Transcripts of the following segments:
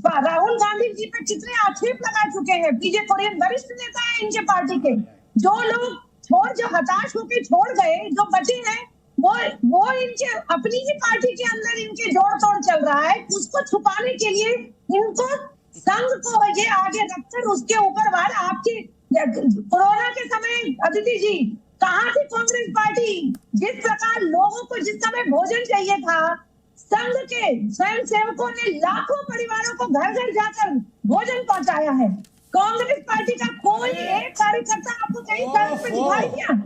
राहुल गांधी जी पे कितने आक्षेप लगा चुके हैं। बीजेपी कोरियन वरिष्ठ नेता है इनके पार्टी के, जो लोग जो हताश होकर छोड़ गए, जो बचे हैं, वो इनके अपनी ही पार्टी के अंदर इनके जोड़ तोड़ चल रहा है। उसको छुपाने के लिए इनको संघ को ये आगे रखकर उसके ऊपर वार आपकी कोरोना के समय अदिति जी कहाँ थी कांग्रेस पार्टी? जिस प्रकार लोगों को जिस समय भोजन चाहिए था, संघ के स्वयं सेवकों ने लाखों परिवारों को घर घर जाकर भोजन पहुंचाया है। कांग्रेस पार्टी का कोई एक कार्यकर्ता आपको कहीं सड़क पे दिखाई दिया?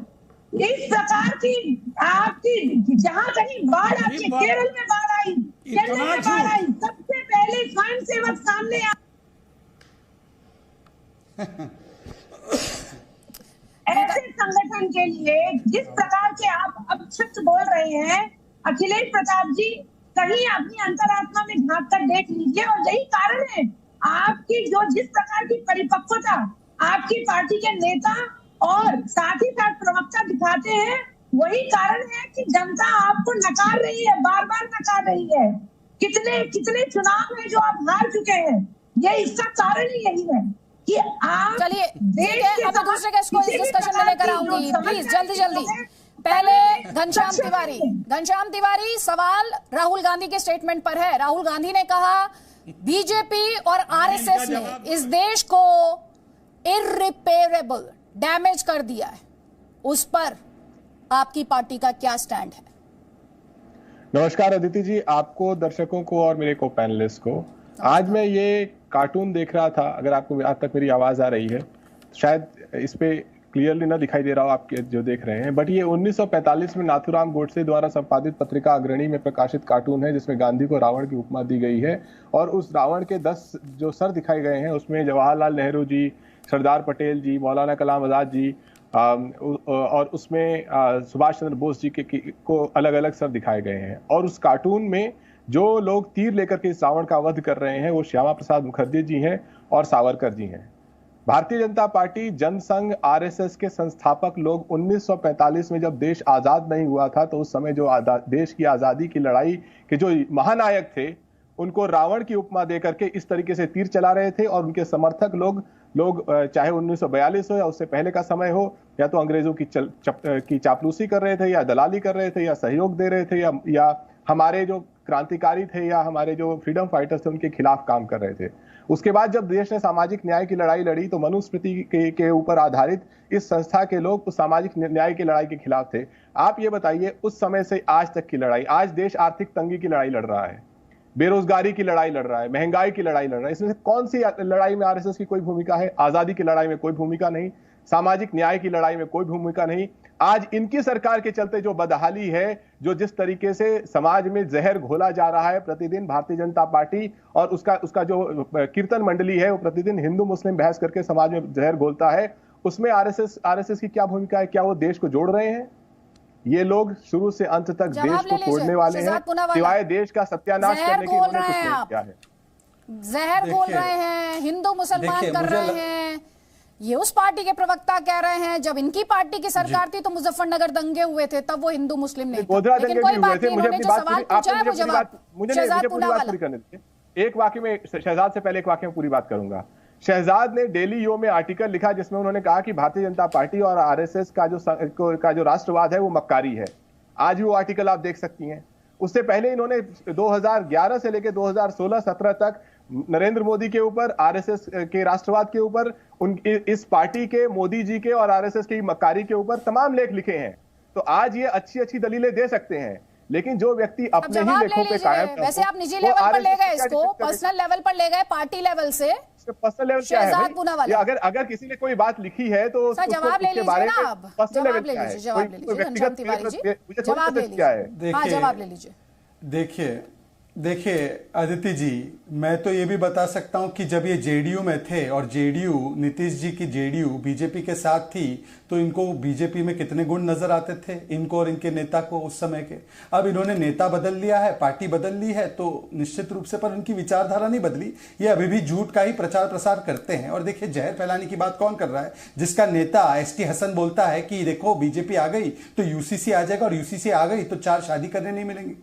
इस प्रकार की आपकी जहां कहीं बाढ़ आपके केरल में बाढ़ आई, चेन्नई में बाढ़ आई, सबसे पहले स्वयं सेवक सामने ऐसे संगठन के लिए जिस प्रकार के आप अपशब्द बोल रहे हैं, अखिलेश प्रताप जी कहीं अपनी अंतरात्मा में झांक कर देख लीजिए। और यही कारण है आपकी जो जिस प्रकार की परिपक्वता आपकी पार्टी के नेता और साथ ही साथ प्रवक्ता दिखाते हैं, वही कारण है कि जनता आपको नकार रही है, बार बार नकार रही है। कितने कितने चुनाव है जो आप हार चुके हैं, ये इसका कारण ही यही है कि आप चलिए अब दूसरे गेस्ट को इस डिस्कशन में लेकर आऊंगी, प्लीज जल्दी जल्दी। पहले घनश्याम तिवारी, सवाल राहुल गांधी के स्टेटमेंट पर है। राहुल गांधी ने कहा बीजेपी और आरएसएस ने इस देश को इररिपेयरेबल डैमेज कर दिया है, उस पर आपकी पार्टी का क्या स्टैंड है? नमस्कार अदिति जी, आपको, दर्शकों को और मेरे को पैनलिस्ट को। आज मैं ये कार्टून देख रहा था, अगर आपको आज तक मेरी आवाज आ रही है, शायद इस पे क्लियरली ना दिखाई दे रहा हो आपके जो देख रहे हैं, बट ये 1945 में नाथूराम गोडसे द्वारा संपादित पत्रिका अग्रणी में प्रकाशित कार्टून है, जिसमें गांधी को रावण की उपमा दी गई है। और उस रावण के 10 जो सर दिखाए गए हैं, उसमें जवाहरलाल नेहरू जी, सरदार पटेल जी, मौलाना कलाम आजाद जी और उसमें सुभाष चंद्र बोस जी को अलग अलग सर दिखाए गए हैं। और उस कार्टून में जो लोग तीर लेकर के इस रावण का वध कर रहे हैं, वो श्यामा प्रसाद मुखर्जी जी हैं और सावरकर जी हैं। भारतीय जनता पार्टी, जनसंघ, आरएसएस के संस्थापक लोग 1945 में जब देश आजाद नहीं हुआ था, तो उस समय जो देश की आजादी की लड़ाई के जो महानायक थे, उनको रावण की उपमा देकर के इस तरीके से तीर चला रहे थे। और उनके समर्थक लोग चाहे 1942 हो या उससे पहले का समय हो, या तो अंग्रेजों की चापलूसी कर रहे थे, या दलाली कर रहे थे, या सहयोग दे रहे थे, या हमारे जो क्रांतिकारी थे या हमारे जो फ्रीडम फाइटर्स थे उनके खिलाफ काम कर रहे थे। उसके बाद जब देश ने सामाजिक न्याय की लड़ाई लड़ी, तो मनुस्मृति के ऊपर आधारित इस संस्था के लोग उस सामाजिक न्याय की लड़ाई के खिलाफ थे। आप ये बताइए, उस समय से आज तक की लड़ाई, आज देश आर्थिक तंगी की लड़ाई लड़ रहा है, बेरोजगारी की लड़ाई लड़ रहा है, महंगाई की लड़ाई लड़ रहा है, इसमें से कौन सी लड़ाई में आरएसएस की कोई भूमिका है? आजादी की लड़ाई में कोई भूमिका नहीं, सामाजिक न्याय की लड़ाई में कोई भूमिका नहीं। आज इनकी सरकार के चलते जो बदहाली है, जो जिस तरीके से समाज में जहर घोला जा रहा है प्रतिदिन, भारतीय जनता पार्टी और उसका जो कीर्तन मंडली है, वो प्रतिदिन हिंदू मुस्लिम बहस करके समाज में जहर घोलता है, उसमें आरएसएस की क्या भूमिका है? क्या वो देश को जोड़ रहे हैं? ये लोग शुरू से अंत तक देश को तोड़ने वाले हैं, सिवाय देश का सत्यानाश करने के इन्होंने कुछ नहीं किया है। जहर घोल रहे हैं, हिंदू मुसलमान कर रहे हैं, ये उस पार्टी के प्रवक्ता कह रहे हैं। जब इनकी पार्टी की सरकार थी तो मुजफ्फरनगर दंगे हुए थे, तब वो हिंदू मुस्लिम नहीं थे। लेकिन कोई बात नहीं, इन्होंने जो सवाल पूछा है वो जवाब शहजाद पूना वाला। एक वाक्य में, शहजाद से पहले एक वाक्य में पूरी बात करूंगा। शहजाद ने डेली यो में आर्टिकल लिखा, जिसमें उन्होंने कहा कि भारतीय जनता पार्टी और आरएसएस का जो राष्ट्रवाद है वो मक्कारी है। आज भी वो आर्टिकल आप देख सकती हैं। उससे पहले इन्होंने 2011 से लेकर 2016-17 तक नरेंद्र मोदी के ऊपर, आरएसएस के राष्ट्रवाद के ऊपर, इस पार्टी के, मोदी जी के और आरएसएस की मक्कारी के ऊपर तमाम लेख लिखे हैं। तो आज ये अच्छी अच्छी दलीलें दे सकते हैं, लेकिन जो व्यक्ति अपने ही लेखों पे कायम, वैसे आप निजी लेवल पर ले गए इसको, पर्सनल लेवल पर ले गए, पार्टी लेवल से। पर्सनल लेवल क्या है? अगर किसी ने कोई बात लिखी है तो जवाब ले लीजिए ना, आप पर्सनल लेवल क्या है? जवाब ले लीजिए घनश्याम तिवारी जी, जवाब ले लीजिए। हाँ, जवाब ले लीजिए। देखिए अदिति जी, मैं तो ये भी बता सकता हूं कि जब ये जेडीयू में थे और जेडीयू, नीतीश जी की जेडीयू बीजेपी के साथ थी, तो इनको बीजेपी में कितने गुण नजर आते थे, इनको और इनके नेता को उस समय के। अब इन्होंने नेता बदल लिया है, पार्टी बदल ली है, तो निश्चित रूप से पर उनकी विचारधारा नहीं बदली। ये अभी भी झूठ का ही प्रचार प्रसार करते हैं। और देखिए, जहर फैलाने की बात कौन कर रहा है? जिसका नेता एसटी हसन बोलता है कि देखो बीजेपी आ गई तो यूसीसी आ जाएगा, और यूसीसी आ गई तो 4 शादी करने नहीं मिलेंगी।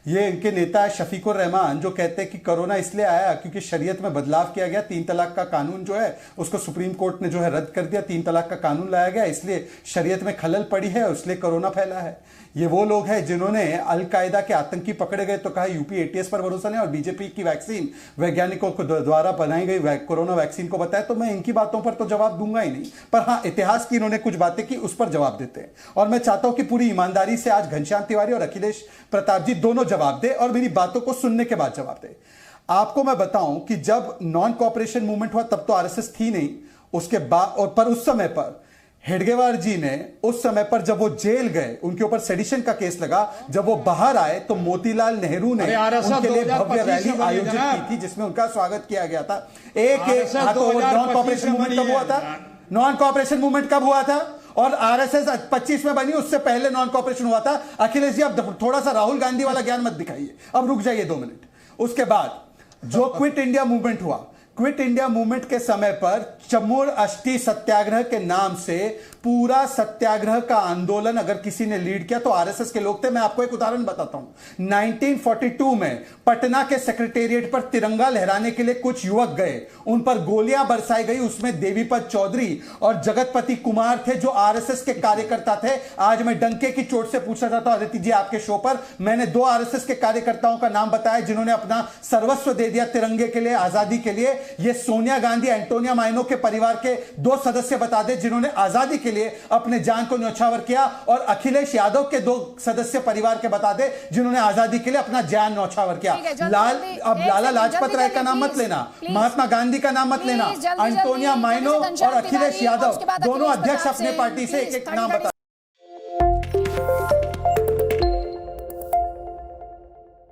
ये इनके नेता शफीकुर रहमान जो कहते हैं कि कोरोना इसलिए आया क्योंकि शरीयत में बदलाव किया गया, 3 तलाक का कानून जो है उसको सुप्रीम कोर्ट ने जो है रद्द कर दिया, 3 तलाक का कानून लाया गया, इसलिए शरीयत में खलल पड़ी है, इसलिए कोरोना फैला है। ये वो लोग हैं जिन्होंने अल-कायदा के आतंकी पकड़े गए तो कहा यूपी एटीएस पर भरोसा नहीं, और बीजेपी की वैक्सीन वैज्ञानिकों को द्वारा बनाई गई कोरोना वैक्सीन को बताया। तो मैं इनकी बातों पर तो जवाब दूंगा ही नहीं, पर हाँ इतिहास की इन्होंने कुछ बातें की उस पर जवाब देते हैं। और मैं चाहता हूं कि पूरी ईमानदारी से आज घनश्याम तिवारी और अखिलेश प्रताप जी दोनों जवाब दे और मेरी बातों को सुनने के बाद जवाब दे। आपको मैं बताऊं कि जब नॉन कोऑपरेशन मूवमेंट हुआ तब तो आरएसएस थी नहीं, उसके बाद और पर उस समय पर हेडगेवार जी ने उस समय पर जब वो जेल गए, उनके ऊपर सेडिशन का केस लगा, जब वो बाहर आए तो मोतीलाल नेहरू ने उनके लिए भव्य रैली आयोजित की थी जिसमें उनका स्वागत किया गया था। नॉन कोऑपरेशन मूवमेंट कब हुआ था? नॉन कोऑपरेशन मूवमेंट कब हुआ था? और आरएसएस 25 में बनी, उससे पहले नॉन कोऑपरेशन हुआ था। अखिलेश जी अब थोड़ा सा राहुल गांधी वाला ज्ञान मत दिखाइए, अब रुक जाइए 2 मिनट। उसके बाद जो क्विट इंडिया मूवमेंट हुआ, क्विट इंडिया मूवमेंट के समय पर चमुर अष्टी सत्याग्रह के नाम से पूरा सत्याग्रह का आंदोलन अगर किसी ने लीड किया तो आरएसएस के लोग थे। मैं आपको एक उदाहरण बताता हूं। 1942 में पटना के सेक्रेटेरिएट पर तिरंगा लहराने के लिए कुछ युवक गए, उन पर गोलियां बरसाई गई। उसमें देवीपत चौधरी और जगतपति कुमार थे जो आरएसएस के कार्यकर्ता थे। आज मैं डंके की चोट से पूछना चाहता हूं अदिति जी, आपके शो पर मैंने 2 आरएसएस के कार्यकर्ताओं का नाम बताया जिन्होंने अपना सर्वस्व दे दिया तिरंगे के लिए, आजादी के लिए। ये सोनिया गांधी, एंटोनिया माइनो के परिवार के 2 सदस्य बता दे जिन्होंने आजादी के लिए अपने जान को न्यौछावर किया, और अखिलेश यादव के 2 सदस्य परिवार के बता दे जिन्होंने आजादी के लिए अपना जान न्यौछावर किया। अब लाला लाजपत राय का नाम मत लेना, महात्मा गांधी का नाम मत लेना, एंटोनिया माइनो और अखिलेश यादव दोनों अध्यक्ष अपने पार्टी से एक-एक नाम बता